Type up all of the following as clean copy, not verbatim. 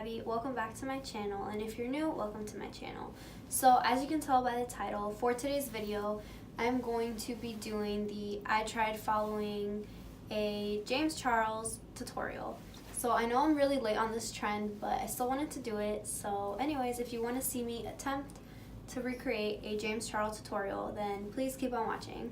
Gabby, welcome back to my channel, and if you're new, welcome to my channel. So as you can tell by the title, for today's video, I'm going to be doing the I tried following a James Charles tutorial. So I know I'm really late on this trend, but I still wanted to do it. So anyways, if you want to see me attempt to recreate a James Charles tutorial, then please keep on watching.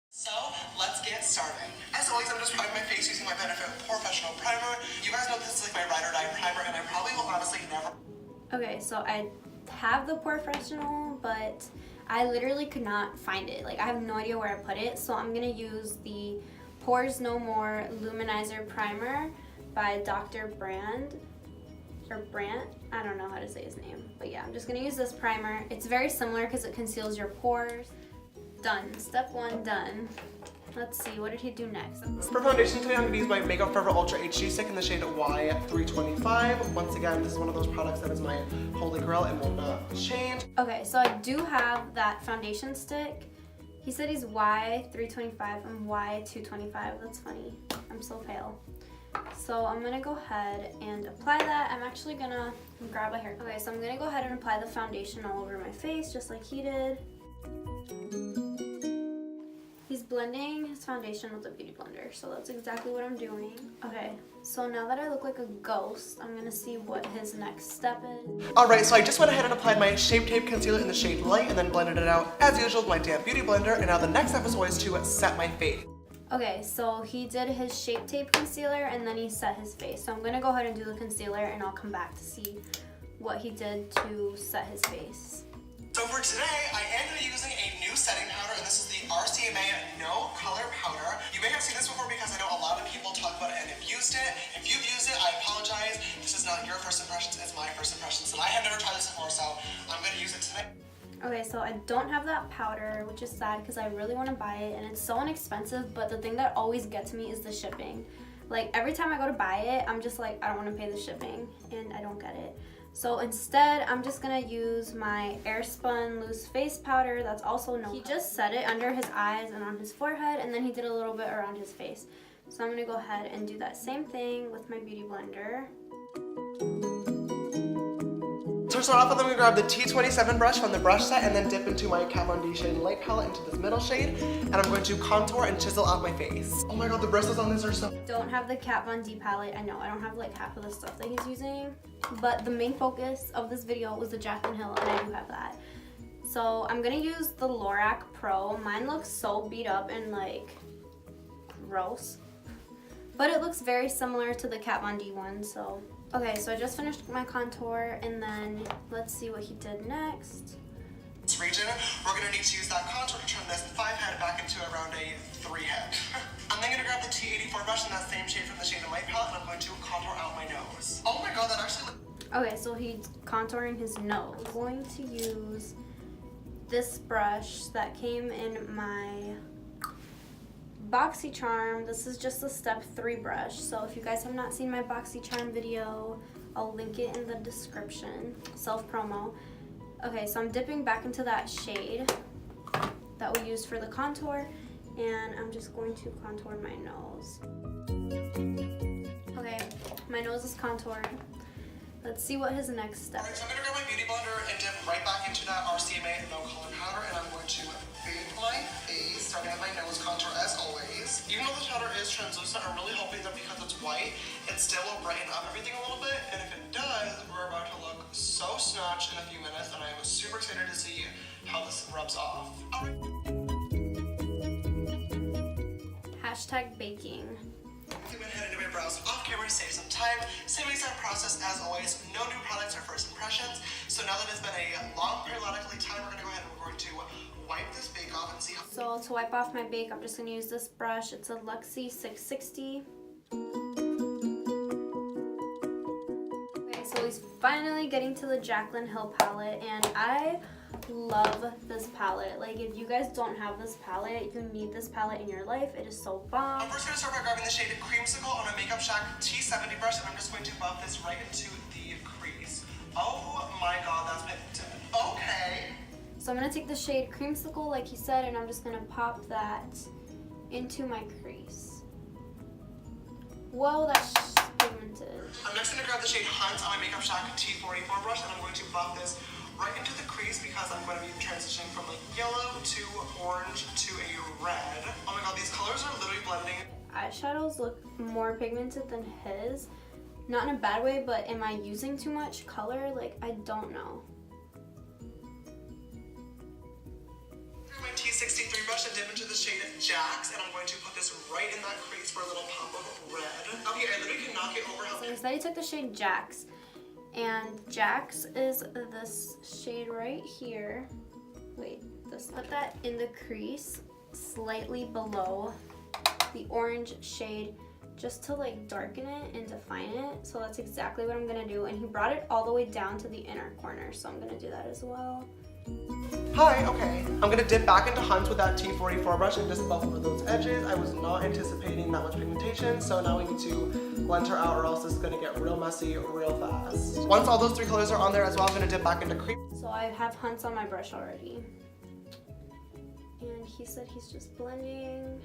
So, let's get started. As always, I'm just priming my face using my Benefit Professional Primer. You guys know this is like my ride or die primer, and I probably will honestly never... Okay, so I have the Professional, but I literally could not find it. Like, I have no idea where I put it, so I'm gonna use the Pores No More Luminizer Primer by Dr. Brandt. I don't know how to say his name, but yeah, I'm just gonna use this primer. It's very similar because it conceals your pores. Done. Step one done. Let's see, what did he do next? For foundation today, I'm going to use my Makeup Forever Ultra HD Stick in the shade Y325. Once again, this is one of those products that is my holy grail and will not change. Okay, so I do have that foundation stick. He said he's Y325, I'm Y225. That's funny. I'm so pale. So I'm gonna go ahead and apply that. I'm actually gonna grab a hair. Okay, so I'm gonna go ahead and apply the foundation all over my face, just like he did. He's blending his foundation with a beauty blender, so that's exactly what I'm doing. Okay, so now that I look like a ghost, I'm gonna see what his next step is. Alright, so I just went ahead and applied my Shape Tape Concealer in the shade Light and then blended it out as usual with my damp beauty blender, and now the next step is always to set my face. Okay, so he did his Shape Tape Concealer and then he set his face. So I'm gonna go ahead and do the concealer and I'll come back to see what he did to set his face. So for today, I am going to be using a new setting powder, and this is the RCMA No Color Powder. You may have seen this before because I know a lot of people talk about it and have used it. If you've used it, I apologize. This is not your first impressions, it's my first impressions, and I have never tried this before, so I'm going to use it today. Okay, so I don't have that powder, which is sad because I really want to buy it, and it's so inexpensive, but the thing that always gets me is the shipping. Like, every time I go to buy it, I'm just like, I don't want to pay the shipping, and I don't get it. So instead, I'm just gonna use my Airspun Loose Face Powder that's also no color. He just set it under his eyes and on his forehead, and then he did a little bit around his face. So I'm gonna go ahead and do that same thing with my beauty blender. So to start off with, I'm going to grab the T27 brush from the brush set and then dip into my Kat Von D Shade Light palette into this middle shade, and I'm going to contour and chisel out my face. Oh my god, the bristles on this are so... Don't have the Kat Von D palette. I know, I don't have like half of the stuff that he's using, but the main focus of this video was the Jaclyn Hill, and I do have that. So I'm going to use the Lorac Pro. Mine looks so beat up and like gross, but it looks very similar to the Kat Von D one, so... Okay, so I just finished my contour, and then let's see what he did next. This region, we're going to need to use that contour to turn this 5 head back into around a 3 head. I'm then going to grab the T84 brush in that same shade from the Shade of Light palette, and I'm going to contour out my nose. Oh my god, that actually... Okay, so he's contouring his nose. I'm going to use this brush that came in my BoxyCharm. This is just a step 3 brush, so if you guys have not seen my BoxyCharm video, I'll link it in the description. Self promo. Okay, so I'm dipping back into that shade that we used for the contour, and I'm just going to contour my nose. Okay, my nose is contoured. Let's see what his next step is. Alright, so I'm going to grab my beauty blender and dip right back into that RCMA No Color Powder, and I'm going to fade my face, starting with my nose contour as always. Even though this powder is translucent, I'm really hoping that because it's white, it still will brighten up everything a little bit, and if it does, we're about to look so snatched in a few minutes, and I am super excited to see how this rubs off. Alright. Hashtag baking. I went ahead into my brows off camera to save some time. Same exact process as always. No new products or first impressions. So now that it's been a long periodically time, we're going to go ahead and we're going to wipe this bake off and see how... So to wipe off my bake, I'm just going to use this brush. It's a Luxie 660. Okay, so he's finally getting to the Jaclyn Hill palette, and I love this palette. Like, if you guys don't have this palette, you need this palette in your life. It is so bomb. I'm first going to start by grabbing the shade Creamsicle on a Makeup Shack T70 brush, and I'm just going to buff this right into the crease. Oh my god, that's pigmented. Okay. So gonna take the shade Creamsicle like he said, and I'm just gonna pop that into my crease. Whoa, that's pigmented. I'm next gonna grab the shade Hunt on my Makeup Shack T44 brush, and I'm going to buff this right into the crease because I'm going to be transitioning from like yellow to orange to a red. Oh my god, these colors are literally blending. Eyeshadows look more pigmented than his. Not in a bad way, but am I using too much color? Like, I don't know. My T63 brush and dip into the shade Jax, and I'm going to put this right in that crease for a little pop of red. Okay, I literally cannot get over how... So he said he took the shade Jax, and Jax is this shade right here. Wait, this. Put that in the crease, slightly below the orange shade, just to like darken it and define it. So that's exactly what I'm gonna do. And he brought it all the way down to the inner corner, so I'm gonna do that as well. Hi, okay. I'm gonna dip back into Hunt with that T44 brush and just buff over those edges. I was not anticipating that much pigmentation, so now we need to blend her out or else it's gonna get real messy real fast. Once all those three colors are on there as well, I'm gonna dip back into Cream. So I have Hunt's on my brush already. And he said he's just blending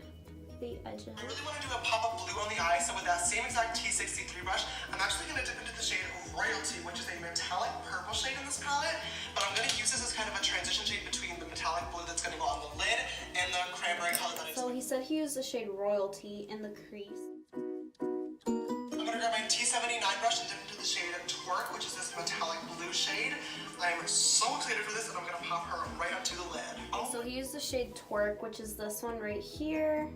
the edges. I really want to do a pop of blue on the eye, so with that same exact T63 brush, I'm actually going to dip into the shade Royalty, which is a metallic purple shade in this palette, but I'm going to use this as kind of a transition shade between the metallic blue that's going to go on the lid and the cranberry color that I... So he said he used the shade Royalty in the crease. I'm going to grab my T79 brush and dip into the shade Twerk, which is this metallic blue shade. I'm so excited for this, and I'm going to pop her right onto the lid. Oh. So he used the shade Twerk, which is this one right here.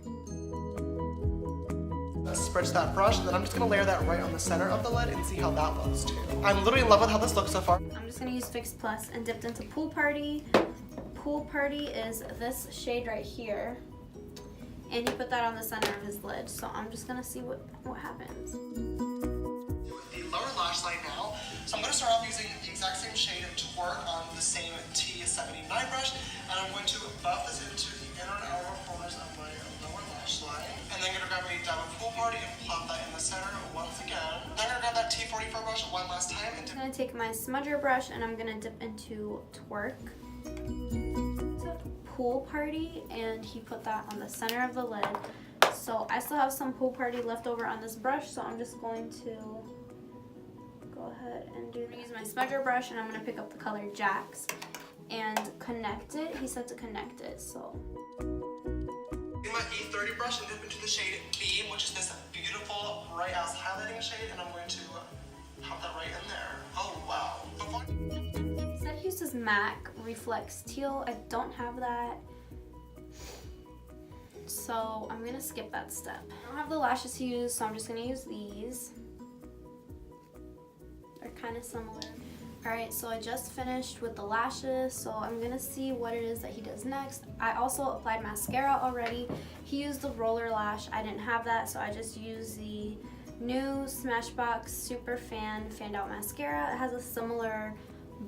Spritz that brush, and then I'm just gonna layer that right on the center of the lid and see how that looks too. I'm literally in love with how this looks so far. I'm just gonna use Fix Plus and dipped into Pool Party. Pool Party is this shade right here. And he put that on the center of his lid, so I'm just gonna see what happens. The lower lash line now. So I'm gonna start off using the exact same shade Twerk on the same T79 brush, and I'm going to buff this into the inner and outer corners of my lower lash line. And then I'm gonna grab a Diamond Pool Party and plop that in the center once again. Then I'm gonna grab that T44 brush one last time and I'm gonna take my smudger brush and I'm gonna dip into Twerk. Pool Party, and he put that on the center of the lid. So I still have some Pool Party left over on this brush, so I'm just going to go ahead and use my smudger brush, and I'm gonna pick up the color Jax and connect it. He said to connect it, so. In my E30 brush and dip into the shade Beam, which is this beautiful bright ass highlighting shade, and I'm going to pop that right in there. Oh wow. He said he uses MAC Reflex Teal. I don't have that, so I'm gonna skip that step. I don't have the lashes to use, so I'm just gonna use these. They're kind of similar. Alright, so I just finished with the lashes, so I'm gonna see what it is that he does next. I also applied mascara already. He used the roller lash. I didn't have that, so I just used the new Smashbox Super Fanned Out Mascara. It has a similar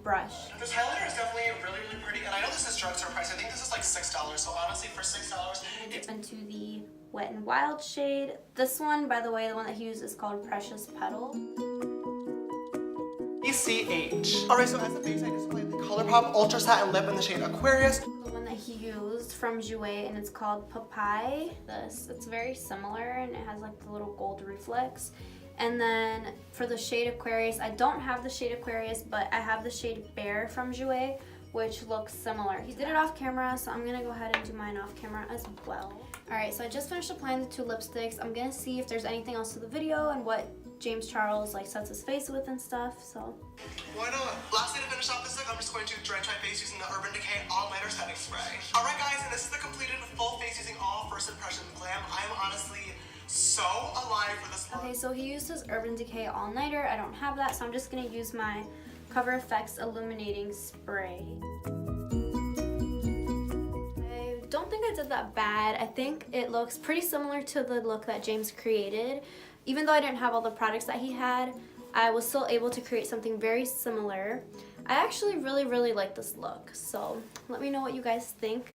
brush. This highlighter is definitely really, really pretty, and I know this is drugstore price. I think this is like $6, so honestly, for $6, I dip into the Wet n Wild shade. This one, by the way, the one that he used is called Precious Petal. ECH. Alright, so as a base, I displayed the ColourPop Ultra Satin Lip in the shade Aquarius. The one that he used from Jouer, and it's called Papaye. It's very similar, and it has like the little gold reflex. And then for the shade Aquarius, I don't have the shade Aquarius, but I have the shade Bear from Jouer, which looks similar. He did it off camera, so I'm gonna go ahead and do mine off camera as well. Alright, so I just finished applying the two lipsticks. I'm gonna see if there's anything else to the video and what James Charles like sets his face with and stuff, so. Why not? Lastly, to finish off this look, I'm just going to drench my face using the Urban Decay All-Nighter Setting Spray. Alright guys, and this is the completed full face using all First Impressions glam. I'm honestly so alive for this look. Okay, so he used his Urban Decay All-Nighter. I don't have that, so I'm just gonna use my Cover FX Illuminating Spray. I don't think I did that bad. I think it looks pretty similar to the look that James created. Even though I didn't have all the products that he had, I was still able to create something very similar. I actually really like this look, so let me know what you guys think.